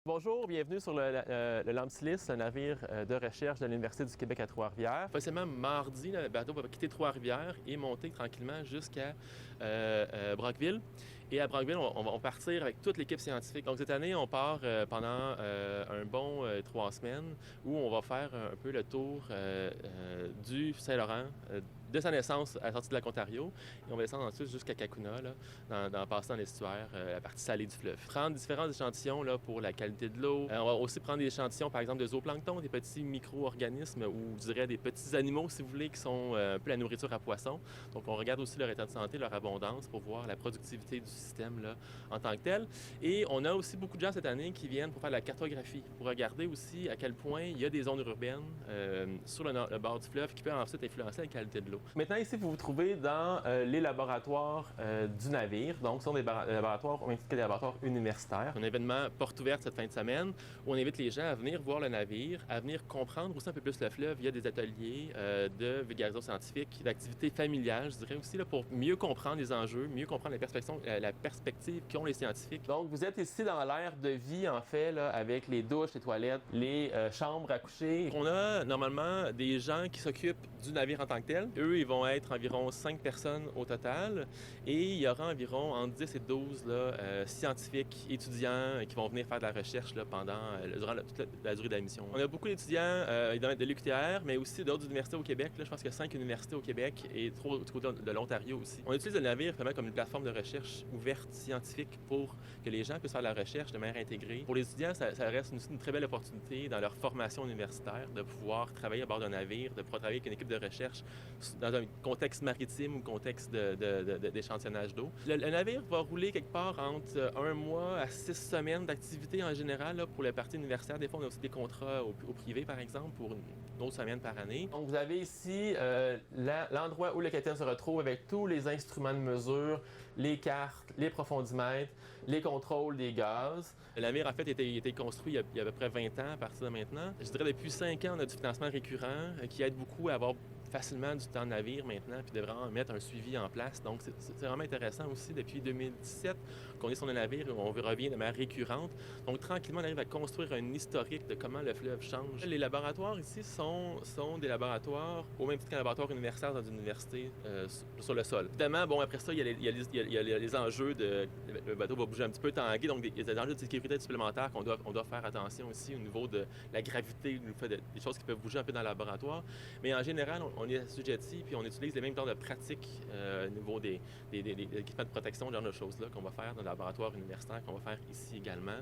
Bonjour, bienvenue sur le Lamsilis, un navire de recherche de l'Université du Québec à Trois-Rivières. Officiellement, mardi, le bateau va quitter Trois-Rivières et monter tranquillement jusqu'à Brockville. Et à Brockville, on va partir avec toute l'équipe scientifique. Donc cette année, on part pendant un bon 3 semaines où on va faire un peu le tour du Saint-Laurent, de sa naissance à la sortie de l'Ontario. Et on va descendre ensuite jusqu'à Kakuna, là, passer dans l'estuaire, la partie salée du fleuve. Prendre différents échantillons là, pour la qualité de l'eau. On va aussi prendre des échantillons, par exemple, de zooplancton, des petits micro-organismes ou, je dirais, des petits animaux, si vous voulez, qui sont un peu la nourriture à poissons. Donc, on regarde aussi leur état de santé, leur abondance pour voir la productivité du système là, en tant que tel. Et on a aussi beaucoup de gens cette année qui viennent pour faire de la cartographie, pour regarder aussi à quel point il y a des zones urbaines sur le bord du fleuve qui peuvent ensuite influencer la qualité de l'eau. Maintenant, ici, vous vous trouvez dans les laboratoires du navire. Donc, ce sont des laboratoires, on indique des laboratoires universitaires. Un événement porte ouverte cette fin de semaine où on invite les gens à venir voir le navire, à venir comprendre aussi un peu plus le fleuve. Il y a des ateliers de vulgarisation scientifique, d'activités familiales, je dirais aussi, là, pour mieux comprendre les enjeux, mieux comprendre la perspective qu'ont les scientifiques. Donc, vous êtes ici dans l'ère de vie, en fait, là, avec les douches, les toilettes, les chambres à coucher. On a normalement des gens qui s'occupent du navire en tant que tel. Eux, ils vont être environ 5 personnes au total et il y aura environ entre 10 et 12 scientifiques, étudiants qui vont venir faire de la recherche là, durant toute la durée de la mission. On a beaucoup d'étudiants de l'UQTR, mais aussi d'autres universités au Québec. Là, je pense qu'il y a 5 universités au Québec et 3 du côté de l'Ontario aussi. On utilise le navire vraiment comme une plateforme de recherche ouverte scientifique pour que les gens puissent faire de la recherche de manière intégrée. Pour les étudiants, ça reste une très belle opportunité dans leur formation universitaire de pouvoir travailler à bord d'un navire, de pouvoir travailler avec une équipe de recherche dans un contexte maritime ou contexte d'échantillonnage d'eau. Le navire va rouler quelque part entre 1 mois à 6 semaines d'activité en général là, pour la partie universitaire. Des fois, on a aussi des contrats au privé, par exemple, pour une autre semaine par année. Donc, vous avez ici l'endroit où le capitaine se retrouve avec tous les instruments de mesure, les cartes, les profondimètres, les contrôles des gaz. Le navire, en fait, a été construit il y a à peu près 20 ans à partir de maintenant. Je dirais depuis 5 ans, on a du financement récurrent qui aide beaucoup à avoir facilement du temps de navire maintenant, puis de vraiment mettre un suivi en place. Donc, c'est vraiment intéressant aussi depuis 2017 qu'on est sur le navire, on revient de manière récurrente. Donc, tranquillement, on arrive à construire un historique de comment le fleuve change. Les laboratoires ici sont des laboratoires, au même titre qu'un laboratoire universitaire dans une université sur le sol. Évidemment, bon, après ça, il y a les enjeux de... Le bateau va bouger un petit peu tangué, donc il y a des enjeux de sécurité supplémentaires qu'on doit faire attention aussi au niveau de la gravité, des choses qui peuvent bouger un peu dans le laboratoire. Mais en général, on est assujetti, puis on utilise les mêmes genres de pratiques au niveau des équipements de protection, ce genre de choses-là qu'on va faire dans le laboratoire universitaire, qu'on va faire ici également.